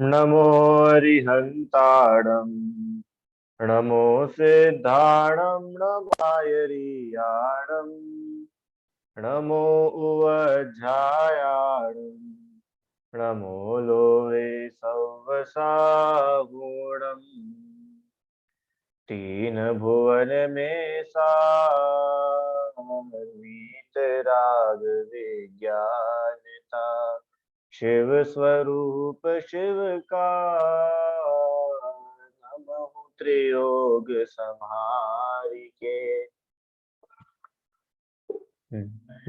नमो हरिहंताणं नमो सिद्धाणं नमायरियाणं नमो उवज्झायाणं नमो लोहे सवसागुणम् तीन भुवन में वीतराग विज्ञानता शिव स्वरूप शिव का नमः त्रियोग संहारी के।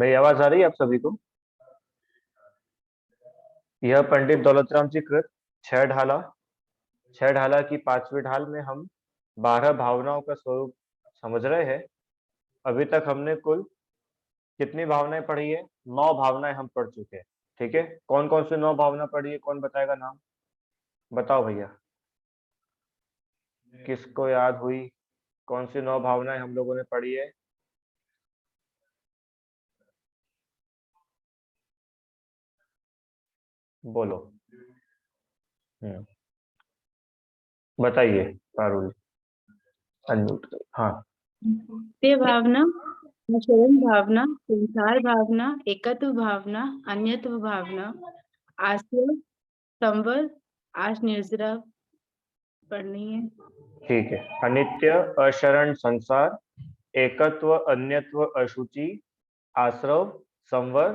मेरी आवाज आ रही है आप सभी को? यह पंडित दौलतराम जी कृत छह ढाला की पांचवी ढाल में हम 12 भावनाओं का स्वरूप समझ रहे हैं। अभी तक हमने कुल कितनी भावनाएं पढ़ी है? 9 भावनाएं हम पढ़ चुके हैं। ठीक है, कौन कौन से 9 भावना पढ़ी है? कौन बताएगा नाम? बताओ भैया, किसको याद हुई? कौन सी 9 भावनाएं हम लोगों ने पढ़ी है? बोलो। हम्म, बताइए। पारुल, अनम्यूट करो। हाँ। नित्य भावना, आचरण भावना, संसार भावना, एकत्व भावना, अन्यत्व भावना, आश्रय, संवर, आश निर्जरा पढ़नी है। ठीक है, अनित्य, अशरण, संसार, एकत्व, अन्यत्व, अशुचि, आश्रव, संवर,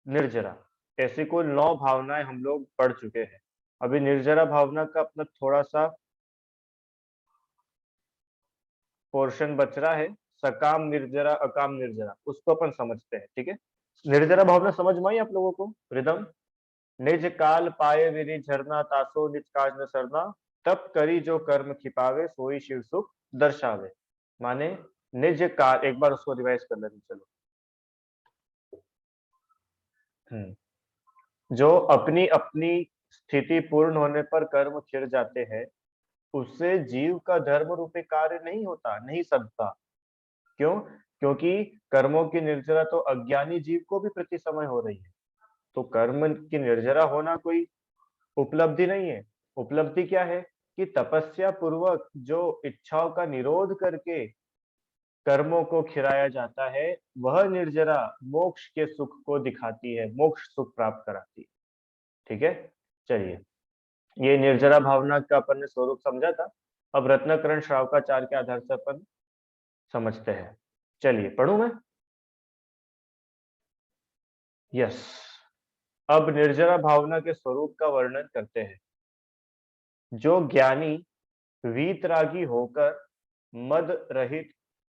निर्जरा, ऐसी कुल 9 भावनाएं हम लोग पढ़ चुके हैं। अभी निर्जरा भावना का अपना थोड़ा सा पोर्शन बच रहा है। सकाम निर्जरा, अकाम निर्जरा, उसको अपन समझते हैं। ठीक है, निर्जरा भावना समझ में आई आप लोगों को? रिदम, निज काल पाए विधि झरना तासो निज काज न सरना, तप करी जो कर्म खिपावे सोई शिव सुख दर्शावे। माने निज काल, एक बार उसको रिवाइज कर लेते चलो। जो अपनी अपनी स्थिति पूर्ण होने पर कर्म खिर जाते हैं, उससे जीव का धर्म रूपी कार्य नहीं होता, नहीं सदता। क्यों? क्योंकि कर्मों की निर्जरा तो अज्ञानी जीव को भी प्रति समय हो रही है। तो कर्म की निर्जरा होना कोई उपलब्धि नहीं है। उपलब्धि क्या है? कि तपस्या पूर्वक जो इच्छाओं का निरोध करके कर्मों को खिराया जाता है, वह निर्जरा मोक्ष के सुख को दिखाती है, मोक्ष सुख प्राप्त कराती है। ठीक है, चलिए, ये निर्जरा भावना का अपन ने स्वरूप समझा था। अब रत्नाकरण श्रावकाचार्य के आधार से अपन समझते हैं। चलिए, पढ़ूं मैं? यस। अब निर्जरा भावना के स्वरूप का वर्णन करते हैं। जो ज्ञानी वीतरागी होकर, मद रहित,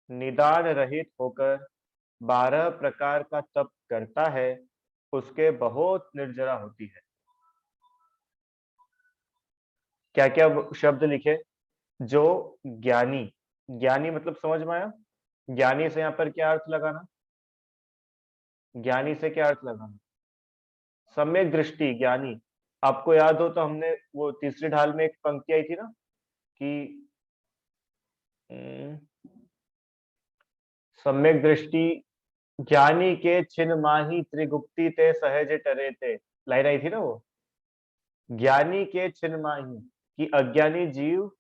निदान रहित होकर 12 प्रकार का तप करता है, उसके बहुत निर्जरा होती है। क्या क्या शब्द लिखे? जो ज्ञानी, ज्ञानी मतलब समझ में आया? ज्ञानी से यहाँ पर क्या अर्थ लगाना? ज्ञानी से क्या अर्थ लगाना? सम्यक दृष्टि, ज्ञानी। आपको याद हो तो हमने वो तीसरी ढाल में एक पंक्ति आई थी ना कि हम्म, सम्यक दृष्टि ज्ञानी के छिन माही त्रिगुप्ती ते सहज टरे थे, लाइन आई थी ना वो। ज्ञानी के छिन माही, कि अज्ञानी जीव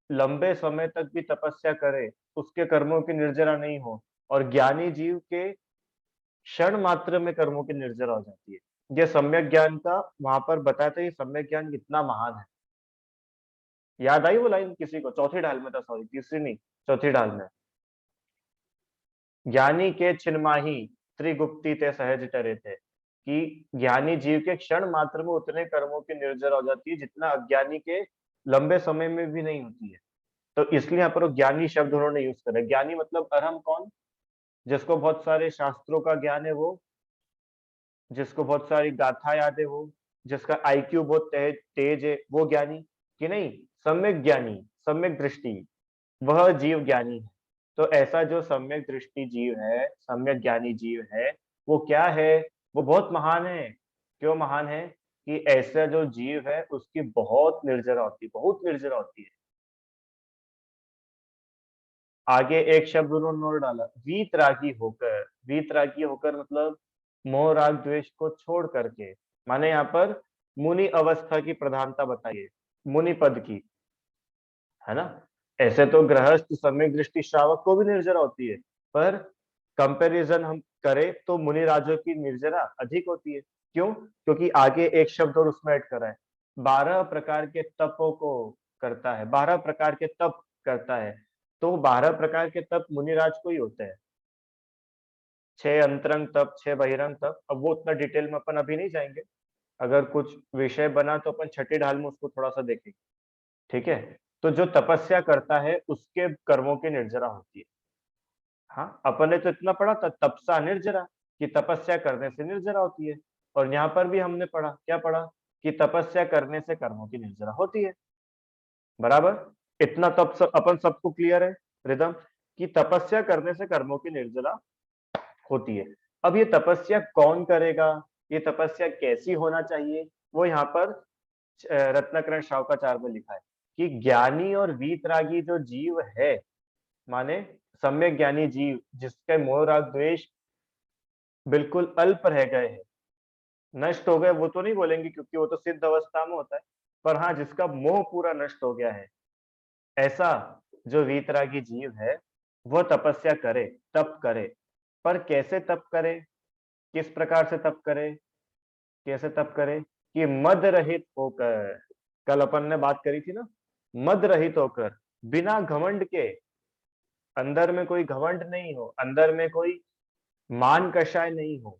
लंबे समय तक भी तपस्या करे, उसके कर्मों की निर्जरा नहीं हो, और ज्ञानी जीव के क्षण मात्र में कर्मों की निर्जरा हो जाती है। ये सम्यक ज्ञान का वहां पर बताते हैं, सम्यक ज्ञान कितना महान है। याद आई वो लाइन किसी को? चौथी ढाल में था, सॉरी तीसरी नहीं, चौथी ढाल में। ज्ञानी के छिन्माही त्रिगुप्ती ते सहज टरे थे, कि ज्ञानी जीव के क्षण मात्र में उतने कर्मों की निर्जरा हो जाती है जितना अज्ञानी के लंबे समय में भी नहीं होती है। तो इसलिए यहाँ पर वो ज्ञानी शब्द उन्होंने यूज करा। ज्ञानी मतलब अरहम कौन? जिसको बहुत सारे शास्त्रों का ज्ञान है वो, जिसको बहुत सारी गाथा याद है वो, जिसका आईक्यू बहुत तेज है, वो ज्ञानी? कि नहीं, सम्यक ज्ञानी, सम्यक दृष्टि, वह जीव ज्ञानी है। तो ऐसा जो सम्यक दृष्टि जीव है, सम्यक ज्ञानी जीव है, वो क्या है? वो बहुत महान है। क्यों महान है? कि ऐसा जो जीव है उसकी बहुत निर्जरा होती है, बहुत निर्जरा होती है। आगे एक शब्द उन्होंने और डाला, वीतरागी होकर। वीतरागी होकर मतलब मोह राग द्वेष को छोड़ करके। माने यहाँ पर मुनि अवस्था की प्रधानता बताइए, मुनि पद की, है ना। ऐसे तो गृहस्थ, सम्यक दृष्टि, श्रावक को भी निर्जरा होती है, पर कंपैरिजन हम करें तो मुनि राजों की निर्जरा अधिक होती है। क्यों? क्योंकि आगे एक शब्द और उसमें ऐड करा है, 12 प्रकार के तपों को करता है, 12 प्रकार के तप करता है। तो 12 प्रकार के तप मुनिराज को ही होते हैं, 6 अंतरंग तप, 6 बहिरंग तप। अब वो उतना डिटेल में अपन अभी नहीं जाएंगे, अगर कुछ विषय बना तो अपन छठी ढाल में उसको थोड़ा सा देखेंगे, ठीक है। तो जो तपस्या करता है उसके कर्मों की निर्जरा होती है। हाँ, अपन ने तो इतना पढ़ा था, तपसा निर्जरा, कि तपस्या करने से निर्जरा होती है। और यहाँ पर भी हमने पढ़ा, क्या पढ़ा, कि तपस्या करने से कर्मों की निर्जरा होती है। बराबर, इतना तब सब अपन सबको क्लियर है रिदम, कि तपस्या करने से कर्मों की निर्जरा होती है। अब ये तपस्या कौन करेगा, ये तपस्या कैसी होना चाहिए, वो यहाँ पर रत्नाकरण शावकाचार्य में लिखा है कि ज्ञानी और वीतरागी जो जीव है, माने सम्यक ज्ञानी जीव जिसके मोह राग द्वेष बिल्कुल अल्प रह गए हैं, नष्ट हो गए वो तो नहीं बोलेंगे क्योंकि वो तो सिद्ध अवस्था में होता है, पर हाँ जिसका मोह पूरा नष्ट हो गया है, ऐसा जो वीतरागी जीव है वो तपस्या करे, तप करे। पर कैसे तप करे, किस प्रकार से तप करे, कैसे तप करे, कि मद रहित होकर, कल अपन ने बात करी थी ना, मद रहित होकर, बिना घमंड के, अंदर में कोई घमंड नहीं हो, अंदर में कोई मान कषाय नहीं हो,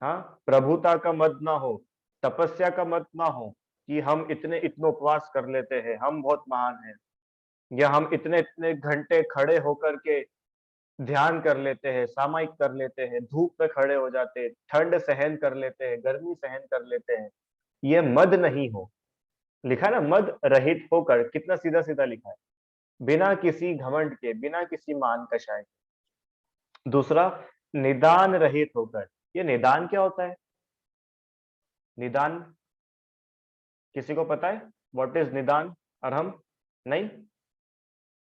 हाँ, प्रभुता का मद ना हो, तपस्या का मत ना हो, कि हम इतने इतने उपवास कर लेते हैं, हम बहुत महान हैं, या हम इतने इतने घंटे खड़े होकर के ध्यान कर लेते हैं, सामायिक कर लेते हैं, धूप पे खड़े हो जाते हैं, ठंड सहन कर लेते हैं, गर्मी सहन कर लेते हैं, ये मद नहीं हो। लिखा है ना, मद रहित होकर, कितना सीधा सीधा लिखा है, बिना किसी घमंड के, बिना किसी मान कषाय के। दूसरा, निदान रहित होकर। ये निदान क्या होता है, निदान किसी को पता है, व्हाट इज निदान? और हम नहीं,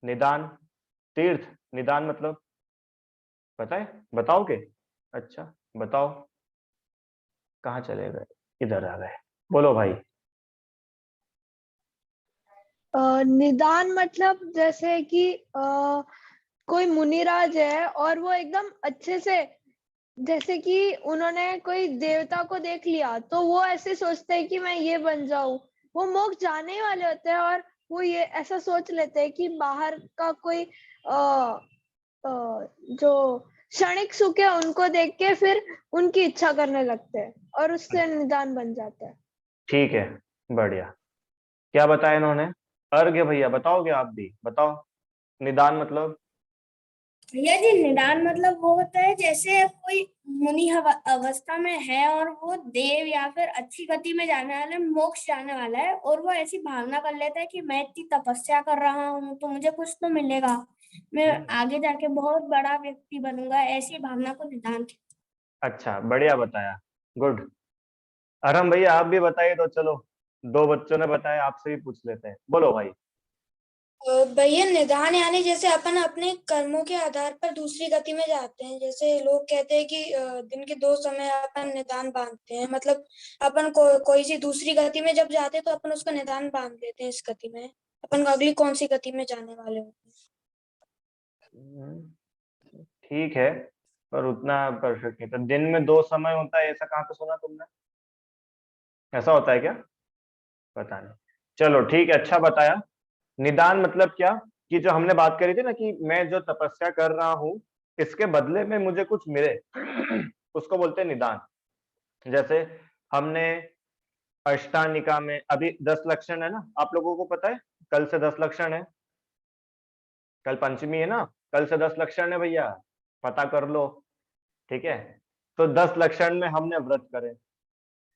निदान तीर्थ, निदान मतलब पता है, बताओगे? अच्छा बताओ, कहाँ चले गए, इधर आ गए, बोलो भाई। निदान मतलब जैसे कि कोई मुनिराज है और वो एकदम अच्छे से, जैसे कि उन्होंने कोई देवता को देख लिया तो वो ऐसे सोचते हैं कि मैं ये बन जाऊं, वो मोक्ष जाने वाले होते हैं और वो ये ऐसा सोच लेते हैं कि बाहर का कोई जो क्षणिक सुख है उनको देख के फिर उनकी इच्छा करने लगते हैं और उससे निदान बन जाता है। ठीक है, बढ़िया। क्या बताया इन्होंने? अर्घ्य भैया बताओगे, आप भी बताओ, निदान मतलब? भैया जी, निदान मतलब वो होता है जैसे कोई मुनि अवस्था में है और वो देव या फिर अच्छी गति में जाने वाला है, मोक्ष जाने वाला है, और वो ऐसी भावना कर लेता है कि मैं इतनी तपस्या कर रहा हूँ तो मुझे कुछ तो मिलेगा, मैं आगे जाके बहुत बड़ा व्यक्ति बनूंगा, ऐसी भावना को निदान। अच्छा, बढ़िया बताया, गुड। अरहम भैया आप भी बताइए तो, चलो दो बच्चों ने बताया, आपसे भी पूछ लेते हैं, बोलो भाई। भैया निदान यानी जैसे अपन अपने कर्मों के आधार पर दूसरी गति में जाते हैं, जैसे लोग कहते हैं कि दिन के 2 समय अपन निदान बांधते हैं, मतलब अपन कोई सी दूसरी गति में जब जाते हैं तो अपन उसका निदान बांध देते हैं, इस गति में अपन अगली कौन सी गति में जाने वाले होते हम्म, ठीक है, पर उतना परफेक्ट नहीं था। दिन में 2 समय होता है, ऐसा कहाँ पे सुना तुमने? ऐसा होता है क्या? पता नहीं, चलो ठीक है, अच्छा बताया। निदान मतलब क्या, कि जो हमने बात करी थी ना, कि मैं जो तपस्या कर रहा हूँ इसके बदले में मुझे कुछ मिले, उसको बोलते हैं निदान। जैसे हमने अष्टानिका में अभी 10 लक्षण है ना, आप लोगों को पता है, कल से 10 लक्षण है, कल पंचमी है ना, कल से 10 लक्षण है भैया, पता कर लो, ठीक है। तो 10 लक्षण में हमने व्रत करे,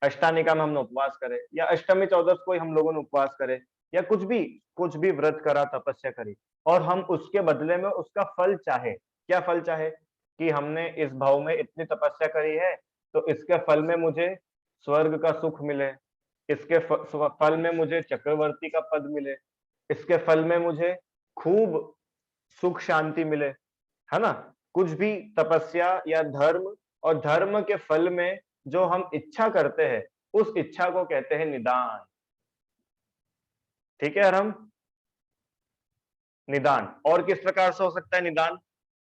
अष्टानिका में हमने उपवास करे, या अष्टमी चौदस को ही हम लोगों ने उपवास करे, या कुछ भी व्रत करा, तपस्या करी, और हम उसके बदले में उसका फल चाहे, क्या फल चाहे, कि हमने इस भाव में इतनी तपस्या करी है तो इसके फल में मुझे स्वर्ग का सुख मिले, इसके फल में मुझे चक्रवर्ती का पद मिले, इसके फल में मुझे खूब सुख शांति मिले, है ना। कुछ भी तपस्या या धर्म, और धर्म के फल में जो हम इच्छा करते हैं उस इच्छा को कहते हैं निदान। ठीक है अरहम? निदान। और किस प्रकार से हो सकता है निदान?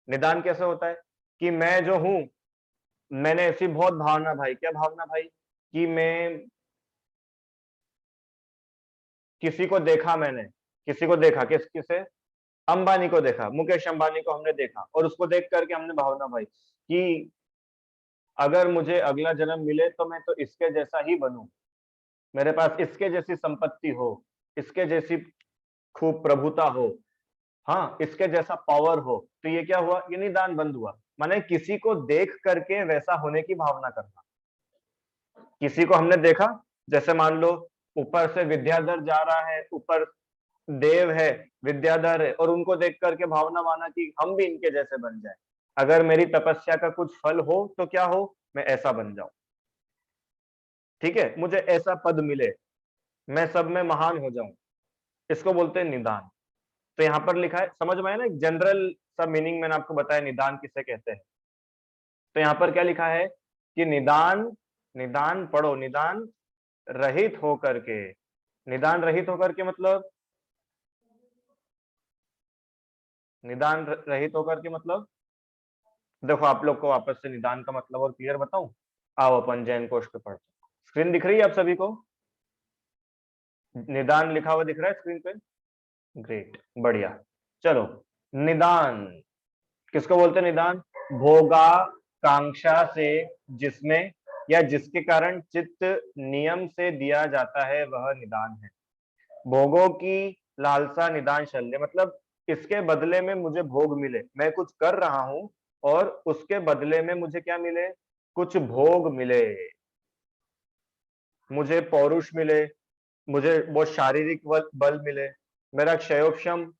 निदान कैसे होता है कि मैं जो हूं, मैंने ऐसी बहुत भावना भाई, क्या भावना भाई, कि मैं किसी को देखा, मैंने किसी को देखा, किसे, अंबानी को देखा, मुकेश अंबानी को हमने देखा, और उसको देख करके हमने भावना भाई कि अगर मुझे अगला जन्म मिले तो मैं तो इसके जैसा ही बनूं, मेरे पास इसके जैसी संपत्ति हो, इसके जैसी खूब प्रभुता हो, हाँ, इसके जैसा पावर हो। तो ये क्या हुआ? ये निदान बंद हुआ। माने किसी को देख करके वैसा होने की भावना करना। किसी को हमने देखा, जैसे मान लो ऊपर से विद्याधर जा रहा है, ऊपर देव है, विद्याधर है, और उनको देख करके भावना माना कि हम भी इनके जैसे बन जाए, अगर मेरी तपस्या का कुछ फल हो तो क्या हो, मैं ऐसा बन जाऊं, ठीक है, मुझे ऐसा पद मिले, मैं सब में महान हो जाऊं, इसको बोलते हैं निदान। तो यहाँ पर लिखा है, समझ में आया ना, एक जनरल सा मीनिंग मैंने आपको बताया निदान किसे कहते हैं। तो यहाँ पर क्या लिखा है कि निदान, निदान पढ़ो, निदान रहित होकर के, निदान रहित होकर के मतलब, निदान रहित होकर के मतलब, देखो आप लोग को वापस से निदान का मतलब और क्लियर बताऊं, आओ अपन जैन कोश पे पढ़ते। स्क्रीन दिख रही है आप सभी को? निदान लिखा हुआ दिख रहा है स्क्रीन पे? ग्रेट, बढ़िया। चलो, निदान किसको बोलते हैं? निदान भोगाकांक्षा से जिसमें या जिसके कारण चित्त नियम से दिया जाता है वह निदान है। भोगों की लालसा निदान शल्य, मतलब इसके बदले में मुझे भोग मिले, मैं कुछ कर रहा हूं और उसके बदले में मुझे क्या मिले? कुछ भोग मिले, मुझे पौरुष मिले, मुझे बहुत शारीरिक बल मिले, मेरा क्षयोक्षम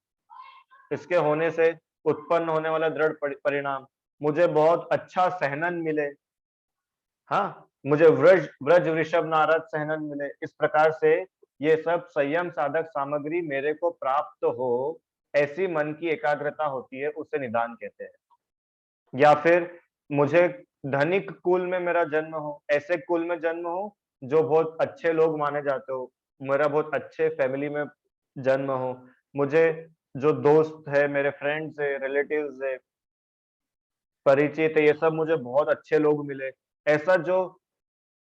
इसके होने से उत्पन्न होने वाला दृढ़ परिणाम, मुझे बहुत अच्छा सहनन मिले, हाँ, मुझे व्रज व्रज वृषभ नारद सहनन मिले। इस प्रकार से ये सब संयम साधक सामग्री मेरे को प्राप्त हो, ऐसी मन की एकाग्रता होती है, उसे निदान कहते हैं। या फिर मुझे धनिक कुल में मेरा जन्म हो, ऐसे कुल में जन्म हो जो बहुत अच्छे लोग माने जाते हो, मेरा बहुत अच्छे फैमिली में जन्म हो, मुझे जो दोस्त है, मेरे फ्रेंड्स है, रिलेटिव्स है, परिचित है, ये सब मुझे बहुत अच्छे लोग मिले, ऐसा जो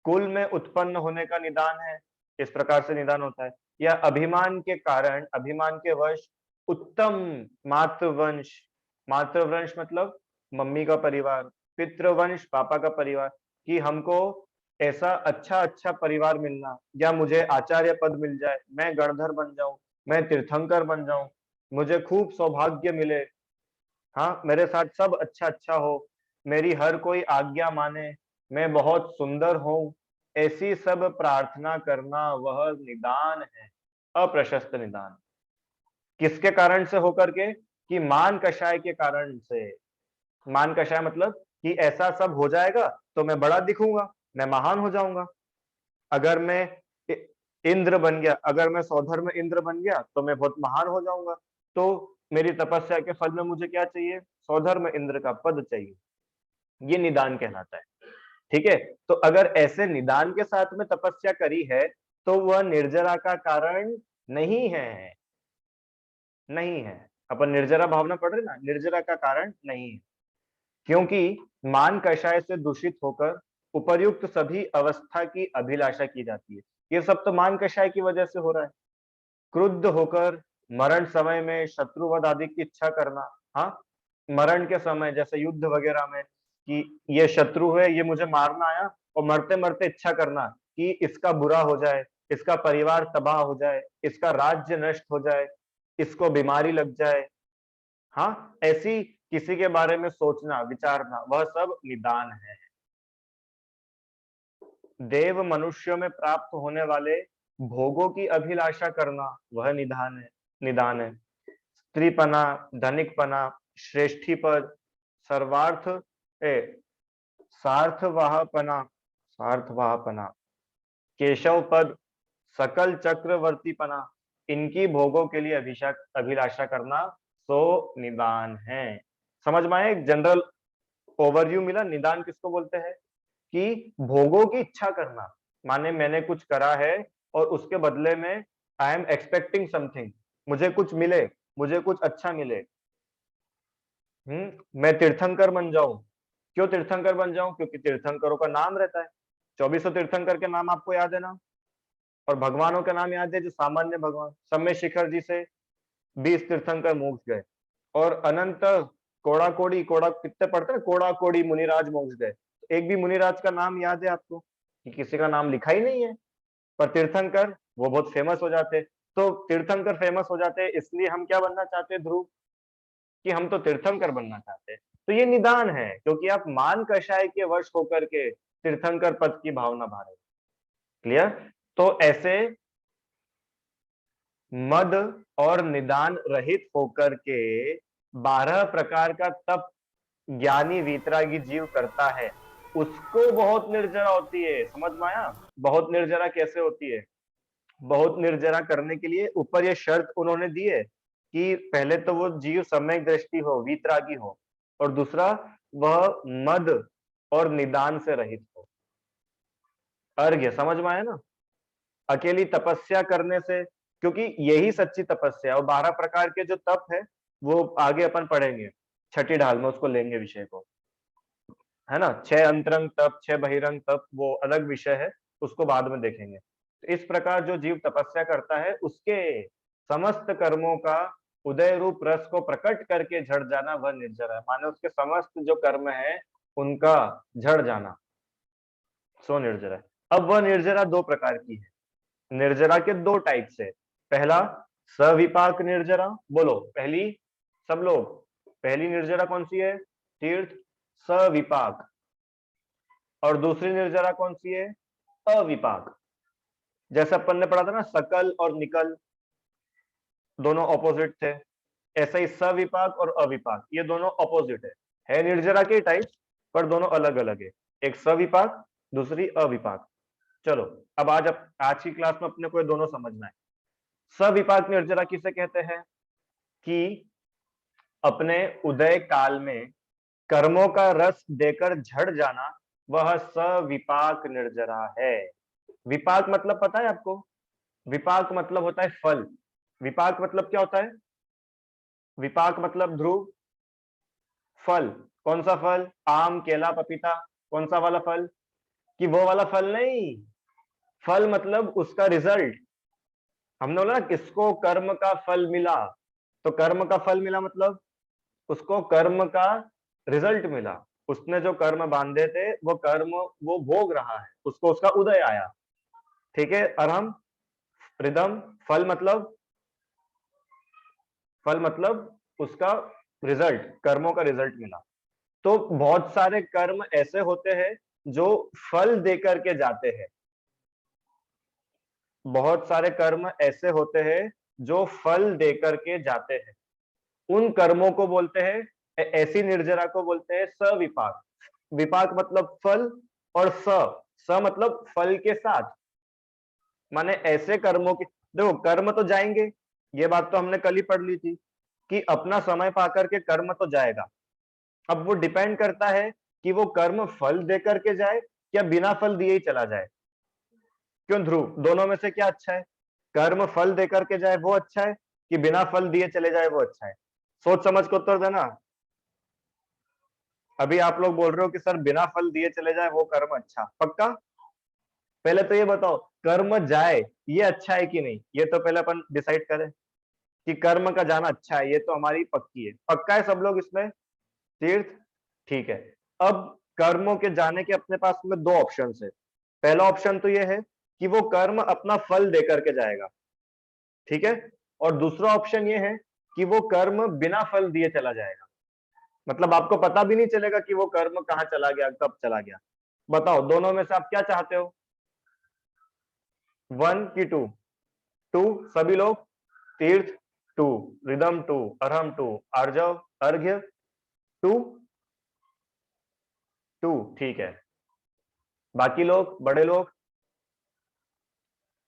कुल में उत्पन्न होने का निदान है, इस प्रकार से निदान होता है। या अभिमान के कारण, अभिमान के वश उत्तम मातृवंश, मातृवंश मतलब मम्मी का परिवार, पितृवंश पापा का परिवार, कि हमको ऐसा अच्छा अच्छा परिवार मिलना, या मुझे आचार्य पद मिल जाए, मैं गणधर बन जाऊं, मैं तीर्थंकर बन जाऊं, मुझे खूब सौभाग्य मिले, हाँ, मेरे साथ सब अच्छा अच्छा हो, मेरी हर कोई आज्ञा माने, मैं बहुत सुंदर हूं, ऐसी सब प्रार्थना करना वह निदान है, अप्रशस्त निदान। किसके कारण से होकर के? कि मान कषाय के कारण से। मान कषाय मतलब कि ऐसा सब हो जाएगा तो मैं बड़ा दिखूंगा, मैं महान हो जाऊंगा। अगर मैं इंद्र बन गया, अगर मैं सौधर्म इंद्र बन गया तो मैं बहुत महान हो जाऊंगा। तो मेरी तपस्या के फल में मुझे क्या चाहिए? सौधर्म इंद्र का पद चाहिए। ये निदान कहलाता है, ठीक है। तो अगर ऐसे निदान के साथ में तपस्या करी है तो वह निर्जरा का कारण नहीं है, नहीं है। अपन निर्जरा भावना पढ़ रहे ना, निर्जरा का कारण नहीं है, क्योंकि मान कषाय से दूषित होकर उपर्युक्त सभी अवस्था की अभिलाषा की जाती है। ये सब तो मान कषाय की वजह से हो रहा है। क्रुद्ध होकर मरण समय में शत्रुवध आदि की इच्छा करना, हाँ, मरण के समय जैसे युद्ध वगैरह में कि ये शत्रु है, ये मुझे मारना आया, और मरते मरते इच्छा करना कि इसका बुरा हो जाए, इसका परिवार तबाह हो जाए, इसका राज्य नष्ट हो जाए, इसको बीमारी लग जाए, हाँ, ऐसी किसी के बारे में सोचना विचारना, वह सब निदान है। देव मनुष्यों में प्राप्त होने वाले भोगों की अभिलाषा करना वह निदान है, निदान है। स्त्रीपना, धनिकपना, श्रेष्ठी पद, सर्वार्थ सार्थवाहपना, सार्थवाहपना, केशव पद, सकल चक्रवर्तीपना, इनकी भोगों के लिए अभिलाषा करना सो निदान है। समझ में आया? एक जनरल ओवरव्यू मिला निदान किसको बोलते हैं, कि भोगों की इच्छा करना, माने मैंने कुछ करा है और उसके बदले में आई एम एक्सपेक्टिंग समथिंग, मुझे कुछ मिले, मुझे कुछ अच्छा मिले। मैं तीर्थंकर बन जाऊं। क्यों तीर्थंकर बन जाऊं? क्योंकि तीर्थंकरों का नाम रहता है, 2400 तीर्थंकर के नाम आपको याद है ना, और भगवानों के नाम याद है जो सामान्य भगवान, समय शिखर जी से 20 तीर्थंकर मोक्ष गए, और अनंत कोड़ा कोड़ी, कोड़ा कितने पढ़ते हैं, कोड़ा कोड़ी मुनिराज मोक्ष गए। एक भी मुनिराज का नाम याद है आपको? कि किसी का नाम लिखा ही नहीं है, पर तीर्थंकर वो बहुत फेमस हो जाते। तो तीर्थंकर फेमस हो जाते, इसलिए हम क्या बनना चाहते हैं ध्रुव, कि हम तो तीर्थंकर बनना चाहते हैं। तो ये निदान है, क्योंकि आप मान कषाय के वश होकर के तीर्थंकर पद की भावना भा रहे हो। क्लियर? तो ऐसे मद और निदान रहित होकर के 12 प्रकार का तप ज्ञानी वीतरागी जीव करता है, उसको बहुत निर्जरा होती है। समझ में आया? बहुत निर्जरा कैसे होती है? बहुत निर्जरा करने के लिए ऊपर ये शर्त उन्होंने दी है कि पहले तो वो जीव सम्यक दृष्टि हो, वीतरागी हो, और दूसरा वह मद और निदान से रहित हो। अर्घ्य समझ में आया ना? अकेली तपस्या करने से, क्योंकि यही सच्ची तपस्या है, और 12 प्रकार के जो तप है वो आगे अपन पढ़ेंगे, छठी ढाल में उसको लेंगे विषय को, है ना। 6 अंतरंग तप, 6 बहिरंग तप, वो अलग विषय है, उसको बाद में देखेंगे। तो इस प्रकार जो जीव तपस्या करता है, उसके समस्त कर्मों का उदय रूप रस को प्रकट करके झड़ जाना, वह निर्जरा है। माने उसके समस्त जो कर्म है उनका झड़ जाना, सो निर्जरा है। अब वह निर्जरा 2 प्रकार की है। निर्जरा के 2 टाइप से। पहला सविपाक निर्जरा, बोलो पहली, सब लोग, पहली निर्जरा कौन सी है? तीर्थ सविपाक। और दूसरी निर्जरा कौन सी है? अविपाक। जैसे अपन ने पढ़ा था ना, सकल और निकल दोनों ऑपोजिट थे, ऐसा ही सविपाक और अविपाक ये दोनों ऑपोजिट है निर्जरा के टाइप, पर दोनों अलग अलग है, एक सविपाक, दूसरी अविपाक। चलो अब आज की क्लास में अपने को ये दोनों समझना है। सविपाक निर्जरा किसे कहते हैं? कि अपने उदय काल में कर्मों का रस देकर झड़ जाना, वह सविपाक निर्जरा है। विपाक मतलब पता है आपको? विपाक मतलब होता है फल। विपाक मतलब क्या होता है? विपाक मतलब ध्रुव फल। कौन सा फल? आम, केला, पपीता, कौन सा वाला फल? कि वो वाला फल नहीं, फल मतलब उसका रिजल्ट। हमने बोला ना किसको कर्म का फल मिला, तो कर्म का फल मिला मतलब उसको कर्म का रिजल्ट मिला। उसने जो कर्म बांधे थे वो कर्म वो भोग रहा है, उसको उसका उदय आया। ठीक है? अरहम रिदम, फल मतलब उसका रिजल्ट, कर्मों का रिजल्ट मिला। तो बहुत सारे कर्म ऐसे होते हैं जो फल देकर के जाते हैं। बहुत सारे कर्म ऐसे होते हैं जो फल देकर के जाते हैं। उन कर्मों को बोलते हैं, ऐसी निर्जरा को बोलते हैं सविपाक। विपाक मतलब फल, और स मतलब फल के साथ। माने ऐसे कर्मों की, देखो कर्म तो जाएंगे, ये बात तो हमने कल ही पढ़ ली थी कि अपना समय पाकर के कर्म तो जाएगा। अब वो डिपेंड करता है कि वो कर्म फल देकर के जाए या बिना फल दिए ही चला जाए। क्यों ध्रुव, दोनों में से क्या अच्छा है? कर्म फल देकर के जाए वो अच्छा है, कि बिना फल दिए चले जाए वो अच्छा है? सोच समझ को उत्तर देना। अभी आप लोग बोल रहे हो कि सर बिना फल दिए चले जाए वो कर्म अच्छा, पक्का? पहले तो ये बताओ, कर्म जाए ये अच्छा है कि नहीं, ये तो पहले अपन डिसाइड करें कि कर्म का जाना अच्छा है, ये तो हमारी पक्की है। पक्का है सब लोग इसमें? तीर्थ ठीक है। अब कर्मों के जाने के अपने पास में 2 ऑप्शन है। पहला ऑप्शन तो ये है कि वो कर्म अपना फल देकर के जाएगा, ठीक है, और दूसरा ऑप्शन ये है कि वो कर्म बिना फल दिए चला जाएगा। मतलब आपको पता भी नहीं चलेगा कि वो कर्म कहाँ चला गया, कब चला गया। बताओ दोनों में से आप क्या चाहते हो? 1 की 2? 2 सभी लोग। तीर्थ 2, रिदम 2, अरहम 2, आर्जव अर्घ्य 2 2 ठीक है। बाकी लोग, बड़े लोग,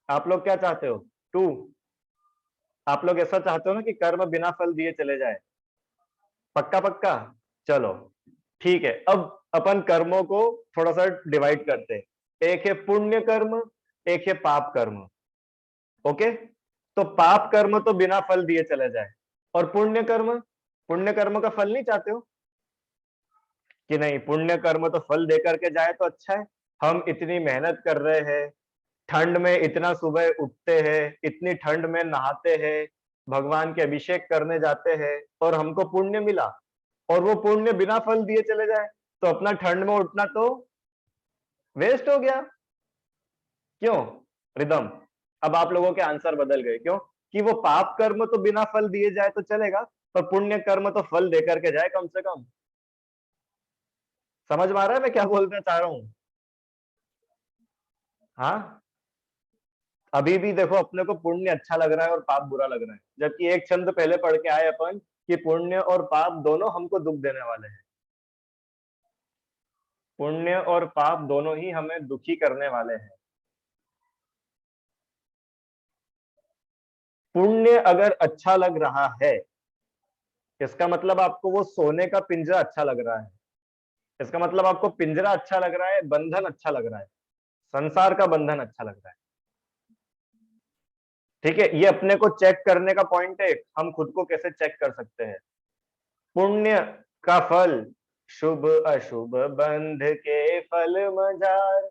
आप लोग क्या चाहते हो? 2? आप लोग ऐसा चाहते हो ना कि कर्म बिना फल दिए चले जाए? पक्का पक्का? चलो ठीक है। अब अपन कर्मों को थोड़ा सा डिवाइड करते हैं। एक है पुण्य कर्म एक है पाप कर्म। ओके, तो पाप कर्म तो बिना फल दिए चले जाए, और पुण्य कर्म का फल नहीं चाहते हो कि नहीं, पुण्य कर्म तो फल देकर के जाए तो अच्छा है। हम इतनी मेहनत कर रहे हैं, ठंड में इतना सुबह उठते हैं, इतनी ठंड में नहाते हैं, भगवान के अभिषेक करने जाते हैं, और हमको पुण्य मिला, और वो पुण्य बिना फल दिए चले जाए, तो अपना ठंड में उठना तो वेस्ट हो गया। क्यों रिदम? अब आप लोगों के आंसर बदल गए, क्यों? कि वो पाप कर्म तो बिना फल दिए जाए तो चलेगा, पर पुण्य कर्म तो फल देकर के जाए कम से कम। समझ में आ रहा है मैं क्या बोलना चाह रहा हूं? हाँ, अभी भी देखो अपने को पुण्य अच्छा लग रहा है और पाप बुरा लग रहा है, जबकि एक छंद पहले पढ़ के आए अपन कि पुण्य और पाप दोनों हमको दुख देने वाले हैं। पुण्य और पाप दोनों ही हमें दुखी करने वाले हैं। पुण्य अगर अच्छा लग रहा है, इसका मतलब आपको वो सोने का पिंजरा अच्छा लग रहा है, इसका मतलब आपको पिंजरा अच्छा लग रहा है, बंधन अच्छा लग रहा है, संसार का बंधन अच्छा लग रहा है। ठीक है, ये अपने को चेक करने का पॉइंट है, हम खुद को कैसे चेक कर सकते हैं। पुण्य का फल शुभ अशुभ बंध के फल मजार,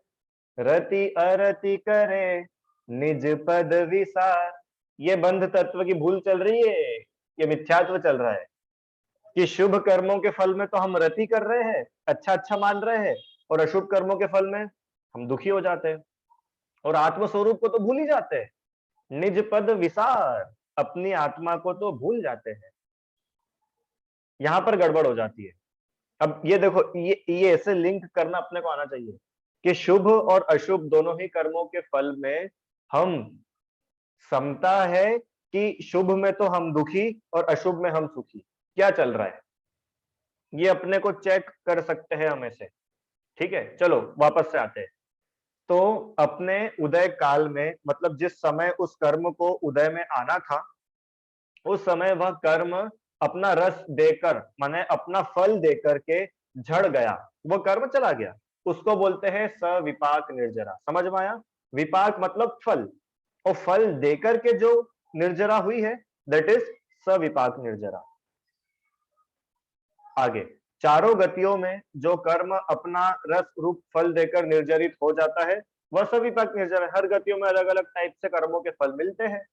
रति अरति करे निज पद विसार। ये बंध तत्व की भूल चल रही है, ये मिथ्यात्व चल रहा है कि शुभ कर्मों के फल में तो हम रति कर रहे हैं, अच्छा अच्छा मान रहे हैं, और अशुभ कर्मों के फल में हम दुखी हो जाते हैं, और आत्मस्वरूप को तो भूल ही जाते हैं। निज पद विसार, अपनी आत्मा को तो भूल जाते हैं। यहां पर गड़बड़ हो जाती है। अब ये देखो, ये ऐसे लिंक करना अपने को आना चाहिए कि शुभ और अशुभ दोनों ही कर्मों के फल में हम समता है कि शुभ में तो हम दुखी और अशुभ में हम सुखी। क्या चल रहा है ये अपने को चेक कर सकते हैं हम ऐसे। ठीक है, चलो वापस से आते हैं। तो अपने उदय काल में, मतलब जिस समय उस कर्म को उदय में आना था, उस समय वह कर्म अपना रस देकर, माने अपना फल देकर के झड़ गया, वो कर्म चला गया, उसको बोलते हैं सविपाक निर्जरा। समझ में आया? विपाक मतलब फल, और फल देकर के जो निर्जरा हुई है, दैट इज सविपाक निर्जरा। आगे, चारों गतियों में जो कर्म अपना रस रूप फल देकर निर्जरित हो जाता है, वह सविपाक निर्जरा है। हर गतियों में अलग अलग टाइप से कर्मों के फल मिलते हैं,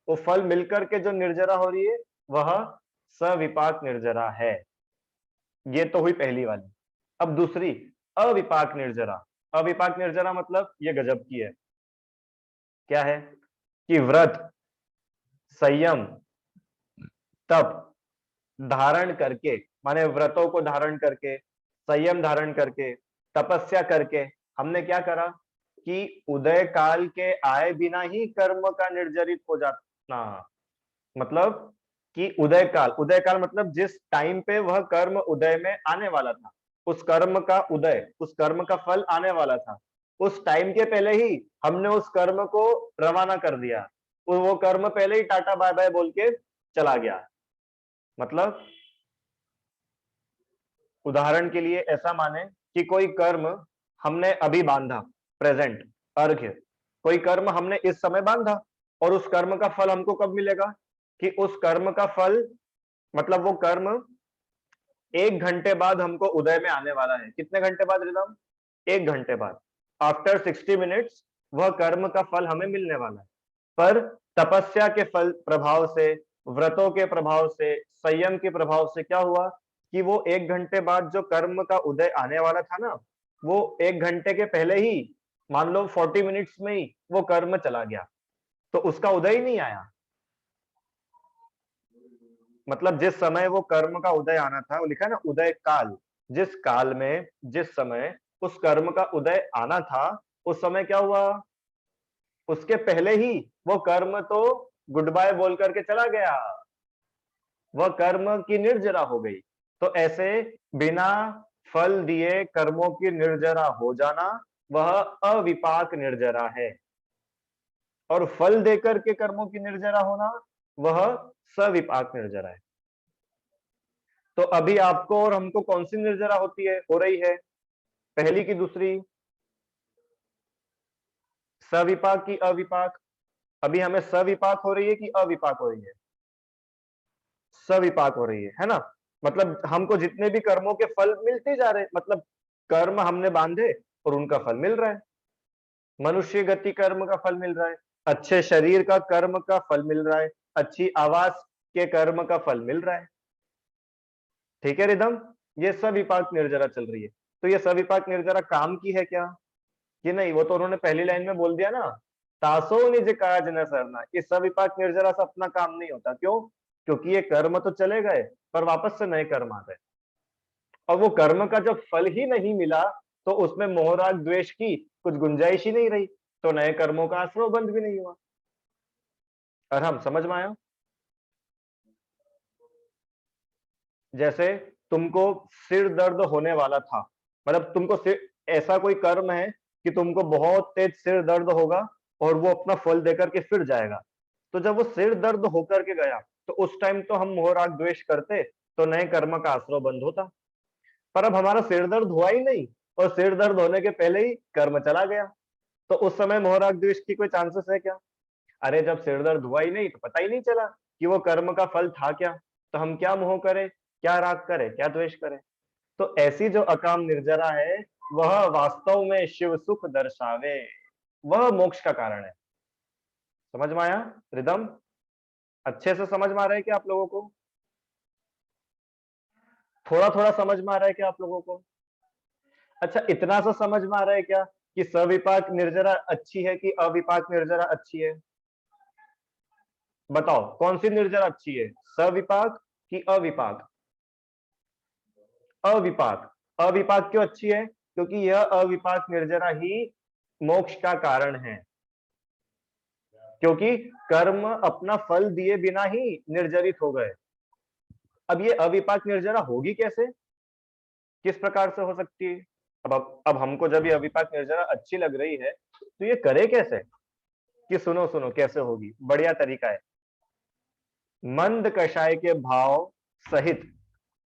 वो फल मिलकर के जो निर्जरा हो रही है वह सविपाक निर्जरा है। ये तो हुई पहली वाली। अब दूसरी, अविपाक निर्जरा। अविपाक निर्जरा मतलब ये गजब की है। क्या है? कि व्रत, संयम, तप धारण करके, माने व्रतों को धारण करके, संयम धारण करके, तपस्या करके हमने क्या करा कि उदय काल के आए बिना ही कर्म का निर्जरित हो जाना। मतलब कि उदय काल मतलब जिस टाइम पे वह कर्म उदय में आने वाला था, उस कर्म का उदय, उस कर्म का फल आने वाला था, उस टाइम के पहले ही हमने उस कर्म को रवाना कर दिया, वो कर्म पहले ही टाटा बाय बाय बोल के चला गया। मतलब उदाहरण के लिए ऐसा माने कि कोई कर्म हमने अभी बांधा, प्रेजेंट अर्घ्य, कोई कर्म हमने इस समय बांधा, और उस कर्म का फल हमको कब मिलेगा? कि उस कर्म का फल, मतलब वो कर्म 1 घंटे बाद हमको उदय में आने वाला है। कितने घंटे बाद रिदम? 1 घंटे बाद। आफ्टर 60 मिनट्स वह कर्म का फल हमें मिलने वाला है। पर तपस्या के फल प्रभाव से, व्रतों के प्रभाव से, संयम के प्रभाव से क्या हुआ कि वो 1 घंटे बाद जो कर्म का उदय आने वाला था ना, वो 1 घंटे के पहले ही, मान लो 40 मिनट्स में ही वो कर्म चला गया, तो उसका उदय ही नहीं आया। मतलब जिस समय वो कर्म का उदय आना था, वो लिखा है ना उदय काल, जिस काल में, जिस समय उस कर्म का उदय आना था, उस समय क्या हुआ? उसके पहले ही वो कर्म तो गुड बाय बोल करके चला गया, वह कर्म की निर्जरा हो गई। तो ऐसे बिना फल दिए कर्मों की निर्जरा हो जाना, वह अविपाक निर्जरा है, और फल देकर के कर्मों की निर्जरा होना, वह सविपाक निर्जरा है। तो अभी आपको और हमको कौन सी निर्जरा होती है, हो रही है? पहली की दूसरी? सविपाक की अविपाक? अभी हमें सविपाक हो रही है कि अविपाक हो रही है? सविपाक हो रही है ना? मतलब हमको जितने भी कर्मों के फल मिलते जा रहे, मतलब कर्म हमने बांधे और उनका फल मिल रहा है। मनुष्य गति कर्म का फल मिल रहा है, अच्छे शरीर का कर्म का फल मिल रहा है, अच्छी आवास के कर्म का फल मिल रहा है। ठीक है रिदम, ये सविपाक निर्जरा चल रही है। तो ये सविपाक निर्जरा काम की है क्या? कि नहीं, वो तो उन्होंने पहली लाइन में बोल दिया ना, तासो निज काज न सरना। ये सविपाक निर्जरा से अपना काम नहीं होता। क्यों? क्योंकि ये कर्म तो चले गए पर वापस से नए कर्म आ गए, और वो कर्म का जब फल ही नहीं मिला तो उसमें मोह राग द्वेष की कुछ गुंजाइश ही नहीं रही, तो नए कर्मों का आश्रय बंद भी नहीं हुआ। और हम समझ में आया? जैसे तुमको सिर दर्द होने वाला था, मतलब तुमको ऐसा कोई कर्म है कि तुमको बहुत तेज सिर दर्द होगा और वो अपना फल देकर के फिर जाएगा। तो जब वो सिर दर्द होकर के गया तो उस टाइम तो हम मोह राग द्वेष करते तो नए कर्म का आश्रय बंद होता। पर अब हमारा सिर दर्द हुआ ही नहीं और सिर दर्द होने के पहले ही कर्म चला गया, तो उस समय मोह राग द्वेष की कोई चांसेस है क्या? अरे जब सिर दर्द हुआ ही नहीं तो पता ही नहीं चला कि वो कर्म का फल था क्या, तो हम क्या मोह करें, क्या राग करें, क्या द्वेष करें? तो ऐसी जो अकाम निर्जरा है वह वास्तव में शिव सुख दर्शावे, वह मोक्ष का कारण है। समझ में आया रिदम? अच्छे से समझ में आ रहा है क्या आप लोगों को? थोड़ा थोड़ा समझ में आ रहा है क्या आप लोगों को? अच्छा, इतना सा समझ में आ रहा है क्या कि सविपाक निर्जरा अच्छी है कि अविपाक निर्जरा अच्छी है? बताओ कौन सी निर्जरा अच्छी है, सविपाक कि अविपाक? अविपाक। अविपाक क्यों अच्छी है? क्योंकि यह अविपाक निर्जरा ही मोक्ष का कारण है, क्योंकि कर्म अपना फल दिए बिना ही निर्जरित हो गए। अब ये अविपाक निर्जरा होगी कैसे, किस प्रकार से हो सकती है? अब हमको जब ये अविपाक निर्जरा अच्छी लग रही है तो ये करे कैसे? कि सुनो सुनो कैसे होगी, बढ़िया तरीका है। मंद कषाय के भाव सहित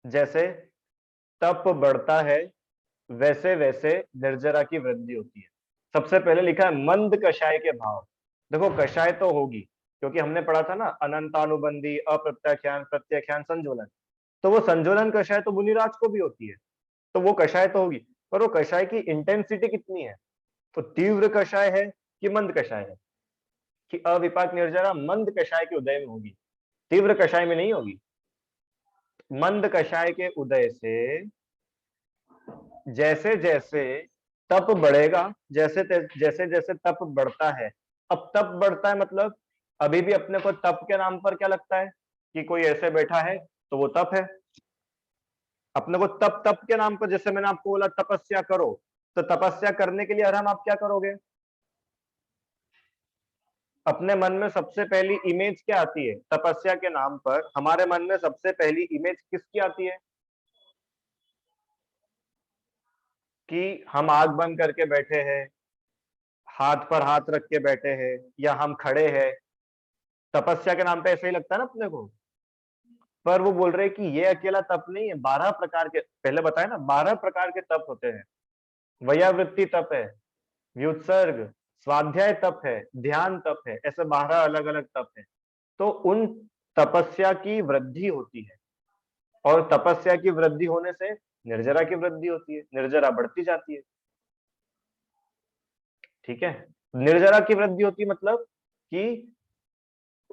जैसे तप बढ़ता है वैसे वैसे निर्जरा की वृद्धि होती है। सबसे पहले लिखा है मंद कषाय के भाव। देखो कषाय तो होगी, क्योंकि हमने पढ़ा था ना अनंतानुबंधी, अप्रत्याख्यान, प्रत्याख्यान, संजोलन। तो वो संजोलन कषाय तो मुनिराज को भी होती है, तो वो कषाय तो होगी। पर वो कषाय की इंटेंसिटी कितनी है, तो तीव्र कषाय है कि मंद कषाय है? कि अविपाक निर्जरा मंद कषाय के उदय में होगी, तीव्र कषाय में नहीं होगी। मंद कषाय के उदय से जैसे जैसे तप बढ़ेगा, जैसे जैसे जैसे तप बढ़ता है। अब तप बढ़ता है मतलब अभी भी अपने को तप के नाम पर क्या लगता है कि कोई ऐसे बैठा है तो वो तप है। अपने को तप तप के नाम पर, जैसे मैंने आपको बोला तपस्या करो, तो तपस्या करने के लिए अरहम आप क्या करोगे? अपने मन में सबसे पहली इमेज क्या आती है तपस्या के नाम पर? हमारे मन में सबसे पहली इमेज किसकी आती है? कि हम आग बंद करके बैठे हैं, हाथ पर हाथ रख के बैठे हैं, या हम खड़े हैं। तपस्या के नाम पे ऐसे ही लगता है ना अपने को। पर वो बोल रहे हैं कि ये अकेला तप नहीं है, 12 प्रकार के, पहले बताया ना 12 प्रकार के तप होते हैं। वयावृत्ति तप है, व्युत्सर्ग, स्वाध्याय तप है, ध्यान तप है, ऐसे 12 अलग अलग तप है। तो उन तपस्या की वृद्धि होती है, और तपस्या की वृद्धि होने से निर्जरा की वृद्धि होती है, निर्जरा बढ़ती जाती है। ठीक है, निर्जरा की वृद्धि होती है मतलब कि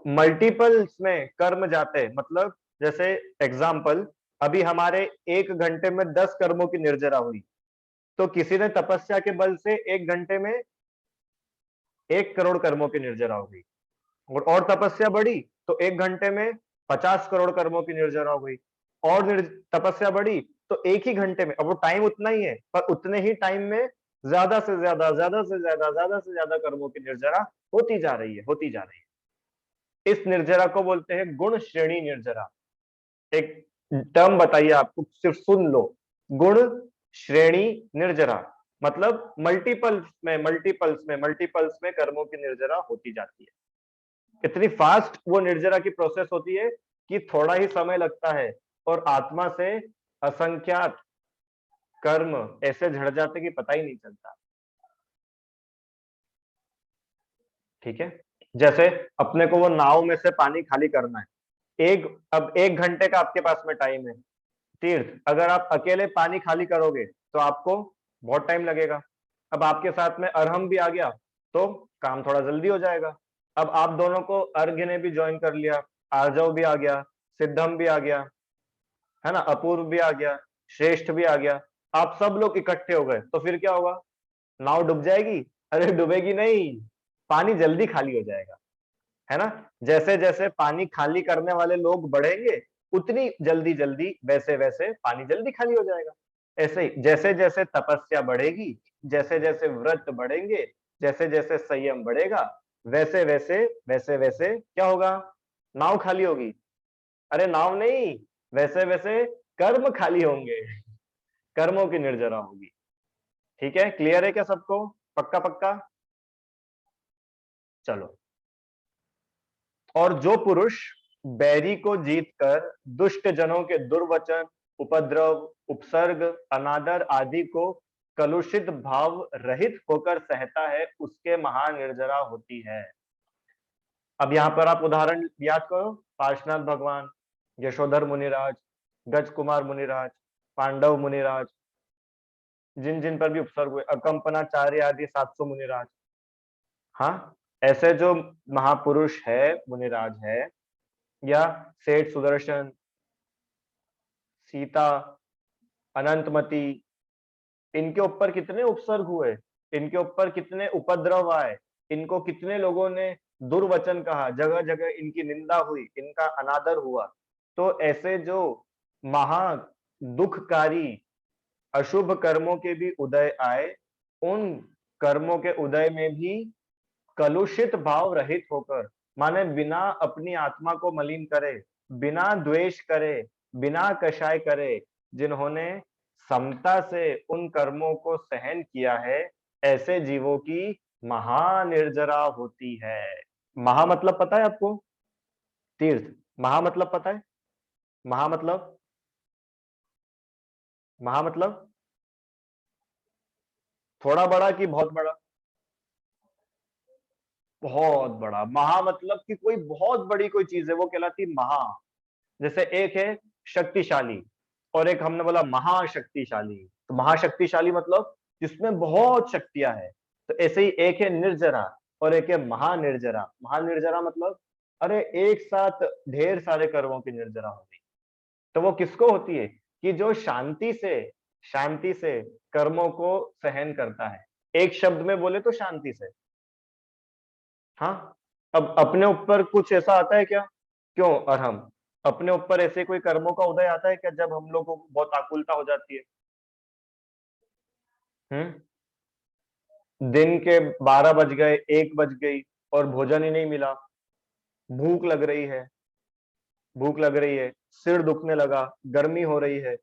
मल्टीपल्स में कर्म जाते हैं। मतलब जैसे एग्जाम्पल, अभी हमारे 1 घंटे में 10 कर्मों की निर्जरा हुई, तो किसी ने तपस्या के बल से 1 घंटे में 1 करोड़ कर्मों की निर्जरा हो गई, और तपस्या बढ़ी तो 1 घंटे में 50 करोड़ कर्मों की निर्जरा हो गई, और तपस्या बढ़ी तो 1 ही घंटे में, अब वो टाइम उतना ही है पर उतने ही टाइम में ज्यादा से ज्यादा, ज्यादा से ज्यादा, ज्यादा से ज्यादा कर्मों की निर्जरा होती जा रही है, होती जा रही है। इस निर्जरा को बोलते हैं गुण श्रेणी निर्जरा। एक टर्म बताइए आपको, सिर्फ सुन लो, गुण श्रेणी निर्जरा मतलब मल्टीपल्स में मल्टीपल्स में मल्टीपल्स में कर्मों की निर्जरा होती जाती है। इतनी फास्ट वो निर्जरा की प्रोसेस होती है कि थोड़ा ही समय लगता है और आत्मा से असंख्यात कर्म ऐसे झड़ जाते कि पता ही नहीं चलता। ठीक है, जैसे अपने को वो नाव में से पानी खाली करना है, अब 1 घंटे का आपके पास में टाइम है। तीर्थ, अगर आप अकेले पानी खाली करोगे तो आपको बहुत टाइम लगेगा। अब आपके साथ में अरहम भी आ गया तो काम थोड़ा जल्दी हो जाएगा। अब आप दोनों को अर्घ्य ने भी ज्वाइन कर लिया, आर्जव भी आ गया, सिद्धम भी आ गया, है ना, अपूर्व भी आ गया, श्रेष्ठ भी आ गया, आप सब लोग इकट्ठे हो गए तो फिर क्या होगा? नाव डूब जाएगी? अरे डूबेगी नहीं, पानी जल्दी खाली हो जाएगा, है ना। जैसे जैसे पानी खाली करने वाले लोग बढ़ेंगे उतनी जल्दी जल्दी वैसे वैसे पानी जल्दी खाली हो जाएगा। ऐसे ही जैसे जैसे तपस्या बढ़ेगी, जैसे जैसे व्रत बढ़ेंगे, जैसे जैसे संयम बढ़ेगा, वैसे वैसे वैसे वैसे क्या होगा? नाव खाली होगी। अरे नाव नहीं, वैसे वैसे कर्म खाली होंगे, कर्मों की निर्जरा होगी। ठीक है, क्लियर है क्या सबको? पक्का पक्का? चलो। और जो पुरुष बैरी को जीतकर दुष्ट जनों के दुर्वचन, उपद्रव, उपसर्ग, अनादर आदि को कलुषित भाव रहित होकर सहता है, उसके महानिर्जरा होती है। अब यहाँ पर आप उदाहरण याद करो, पार्श्वनाथ भगवान, यशोधर मुनिराज, गज कुमार मुनिराज, पांडव मुनिराज, जिन जिन पर भी उपसर्ग हुए, अकंपनाचार्य आदि 700 मुनिराज। हाँ, ऐसे जो महापुरुष है, मुनिराज है, या सेठ सुदर्शन, सीता, अनंतमती, इनके ऊपर कितने उपसर्ग हुए, इनके ऊपर कितने उपद्रव आए, इनको कितने लोगों ने दुर्वचन कहा, जगह जगह इनकी निंदा हुई, इनका अनादर हुआ। तो ऐसे जो महा दुखकारी अशुभ कर्मों के भी उदय आए, उन कर्मों के उदय में भी कलुषित भाव रहित होकर, माने बिना अपनी आत्मा को मलिन करे, बिना द्वेष करे, बिना कषाय करे, जिन्होंने समता से उन कर्मों को सहन किया है, ऐसे जीवों की महानिर्जरा होती है। महा मतलब पता है आपको? तीर्थ, महा मतलब पता है? महा मतलब, महा मतलब थोड़ा बड़ा कि बहुत बड़ा? बहुत बड़ा। महा मतलब कि कोई बहुत बड़ी कोई चीज है, वो कहलाती महा। जैसे एक है शक्तिशाली और एक हमने बोला महाशक्तिशाली, तो महाशक्तिशाली मतलब जिसमें बहुत शक्तियां है। तो ऐसे ही एक है निर्जरा और एक है महानिर्जरा। महानिर्जरा मतलब अरे एक साथ ढेर सारे कर्मों की निर्जरा होगी। तो वो किसको होती है? कि जो शांति से कर्मों को सहन करता है। एक शब्द में बोले तो शांति से। हाँ, अब अपने ऊपर कुछ ऐसा आता है क्या? क्यों? और हम अपने ऊपर ऐसे कोई कर्मों का उदय आता है क्या जब हम लोगों को बहुत आकुलता हो जाती है? दिन के 12 बज गए, 1 बज गई और भोजन ही नहीं मिला, भूख लग रही है, भूख लग रही है, सिर दुखने लगा, गर्मी हो रही है।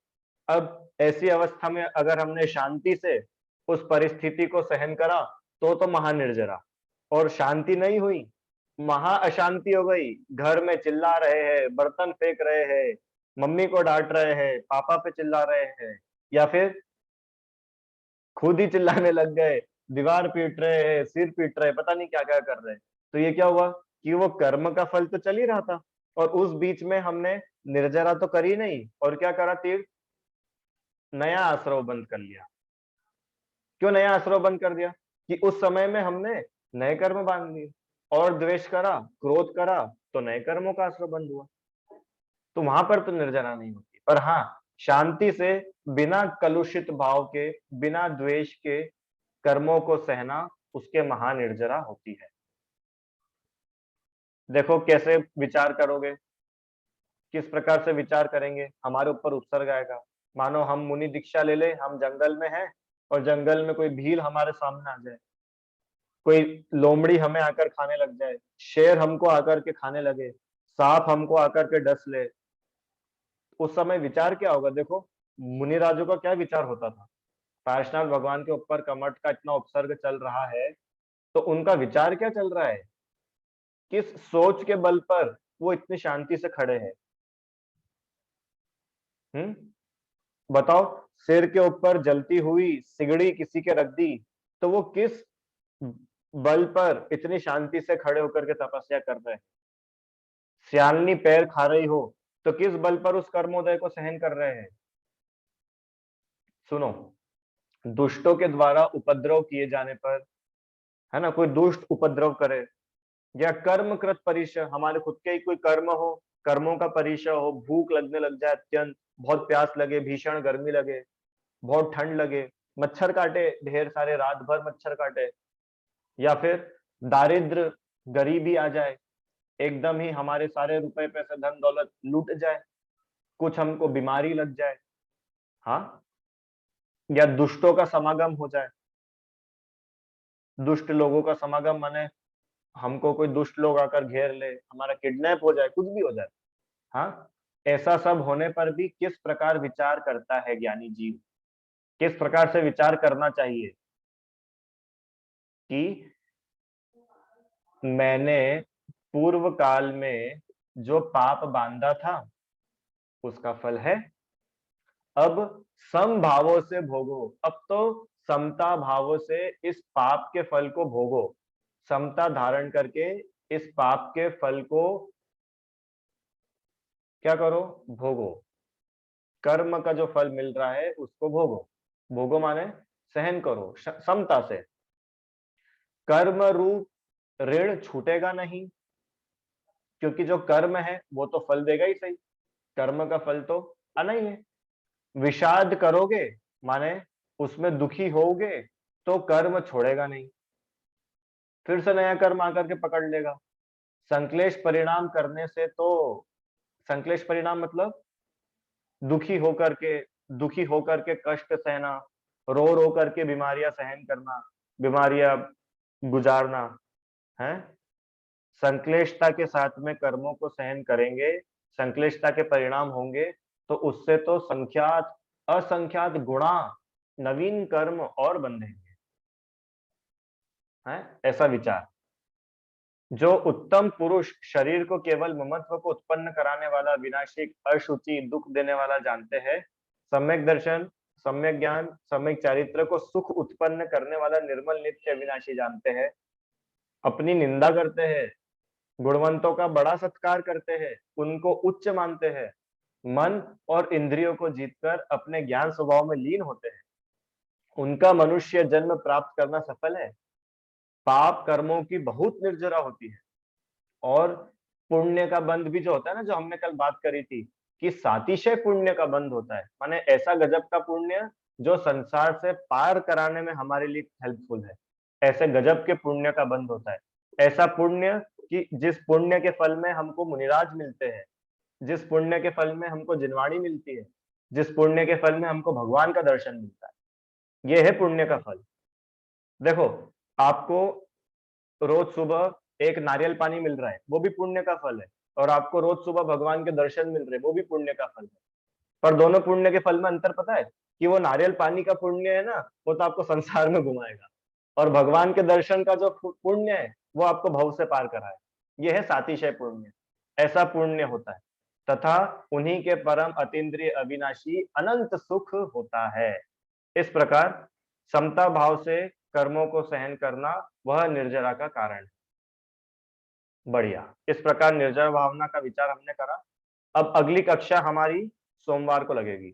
अब ऐसी अवस्था में अगर हमने शांति से उस परिस्थिति को सहन करा तो महानिर्जरा। और शांति नहीं हुई, महा अशांति हो गई, घर में चिल्ला रहे हैं, बर्तन फेंक रहे हैं, मम्मी को डांट रहे हैं, पापा पे चिल्ला रहे हैं, या फिर खुद ही चिल्लाने लग गए, दीवार पीट रहे हैं, सिर पीट रहे हैं, पता नहीं क्या क्या कर रहे हैं। तो ये क्या हुआ कि वो कर्म का फल तो चल ही रहा था और उस बीच में हमने निर्जरा तो करी नहीं, और क्या करा? तीर्थ, नया आश्रव बंद कर लिया। क्यों नया आश्रव बंद कर दिया? कि उस समय में हमने नए कर्म बांध लिए, और द्वेष करा, क्रोध करा, तो नए कर्मों का आश्रव बंद हुआ। तो वहां पर तो निर्जरा नहीं होती। पर हाँ, शांति से बिना कलुषित भाव के, बिना द्वेष के कर्मों को सहना, उसके महानिर्जरा होती है। देखो कैसे विचार करोगे, किस प्रकार से विचार करेंगे, हमारे ऊपर उपसर्ग आएगा। मानो हम मुनि दीक्षा ले ले, हम जंगल में हैं और जंगल में कोई भील हमारे सामने आ जाए, कोई लोमड़ी हमें आकर खाने लग जाए, शेर हमको आकर के खाने लगे, सांप हमको आकर के डस ले, उस समय विचार क्या होगा? देखो मुनिराजों का क्या विचार होता था। पार्श्वनाथ भगवान के ऊपर कमठ का इतना उपसर्ग चल रहा है, तो उनका विचार क्या चल रहा है? किस सोच के बल पर वो इतनी शांति से खड़े हैं? बताओ, सिर के ऊपर जलती हुई सिगड़ी किसी के रख दी तो वो किस बल पर इतनी शांति से खड़े होकर के तपस्या कर रहे हैं, श्यालिनी पैर खा रही हो तो किस बल पर उस कर्मोदय को सहन कर रहे हैं? सुनो, दुष्टों के द्वारा उपद्रव किए जाने पर, है ना, कोई दुष्ट उपद्रव करे, या कर्मकृत परिचय, हमारे खुद के ही कोई कर्म हो, कर्मों का परिचय हो, भूख लगने लग जाए अत्यंत, बहुत प्यास लगे, भीषण गर्मी लगे, बहुत ठंड लगे, मच्छर काटे ढेर सारे, रात भर मच्छर काटे, या फिर दारिद्र, गरीबी आ जाए, एकदम ही हमारे सारे रुपए पैसे धन दौलत लूट जाए, कुछ हमको बीमारी लग जाए, हाँ, या दुष्टों का समागम हो जाए। दुष्ट लोगों का समागम माने हमको कोई दुष्ट लोग आकर घेर ले, हमारा किडनैप हो जाए, कुछ भी हो जाए, हाँ, ऐसा सब होने पर भी किस प्रकार विचार करता है ज्ञानी जीव, किस प्रकार से विचार करना चाहिए कि मैंने पूर्व काल में जो पाप बांधा था उसका फल है, अब समभावों से भोगो, अब तो समता भावों से इस पाप के फल को भोगो, समता धारण करके इस पाप के फल को क्या करो, भोगो, कर्म का जो फल मिल रहा है उसको भोगो, भोगो माने सहन करो समता से, कर्म रूप ऋण छूटेगा नहीं, क्योंकि जो कर्म है वो तो फल देगा ही सही, कर्म का फल तो आना ही है। विषाद करोगे माने उसमें दुखी होगे तो कर्म छोड़ेगा नहीं, फिर से नया कर्म आकर के पकड़ लेगा। संक्लेश परिणाम करने से तो, संक्लेश परिणाम मतलब दुखी होकर के कष्ट सहना, रो करके बीमारियां सहन करना, बीमारियां गुजारना है। संक्लेशता के साथ में कर्मों को सहन करेंगे, संक्लेशता के परिणाम होंगे तो उससे तो संख्यात असंख्यात गुणा नवीन कर्म और बंधेंगे, है ऐसा विचार। जो उत्तम पुरुष शरीर को केवल ममत्व को उत्पन्न कराने वाला, विनाशी, अशुचि, दुख देने वाला जानते हैं, सम्यक दर्शन, सम्यक ज्ञान, सम्यक चारित्र को सुख उत्पन्न करने वाला निर्मल नित्य अविनाशी जानते हैं, अपनी निंदा करते हैं, गुणवंतों का बड़ा सत्कार करते हैं, उनको उच्च मानते हैं, मन और इंद्रियों को जीतकर अपने ज्ञान स्वभाव में लीन होते हैं, उनका मनुष्य जन्म प्राप्त करना सफल है। पाप कर्मों की बहुत निर्जरा होती है और पुण्य का बंध भी जो होता है ना, जो हमने कल बात करी थी कि सातिशय पुण्य का बंध होता है, माने ऐसा गजब का पुण्य जो संसार से पार कराने में हमारे लिए हेल्पफुल है, ऐसे गजब के पुण्य का बंध होता है। ऐसा पुण्य कि जिस पुण्य के फल में हमको मुनिराज मिलते हैं, जिस पुण्य के फल में हमको जिनवाणी मिलती है, जिस पुण्य के फल में हमको भगवान का दर्शन मिलता है, ये है पुण्य का फल। देखो, आपको रोज सुबह एक नारियल पानी मिल रहा है, वो भी पुण्य का फल है, और आपको रोज सुबह भगवान के दर्शन मिल रहे हैं, वो भी पुण्य का फल है। पर दोनों पुण्य के फल में अंतर पता है कि वो नारियल पानी का पुण्य है ना, वो तो आपको संसार में घुमाएगा, और भगवान के दर्शन का जो पुण्य है वो आपको भव से पार कराए। ये है सातिशय पुण्य, ऐसा पुण्य होता है, तथा उन्हीं के परम अतीन्द्रिय अविनाशी अनंत सुख होता है। इस प्रकार समता भाव से कर्मों को सहन करना वह निर्जरा का कारण है। बढ़िया, इस प्रकार निर्जरा भावना का विचार हमने करा। अब अगली कक्षा हमारी सोमवार को लगेगी,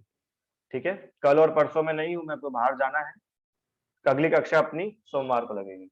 ठीक है, कल और परसों में नहीं हूं मैं, तो बाहर जाना है। अगली कक्षा अपनी सोमवार को लगेगी।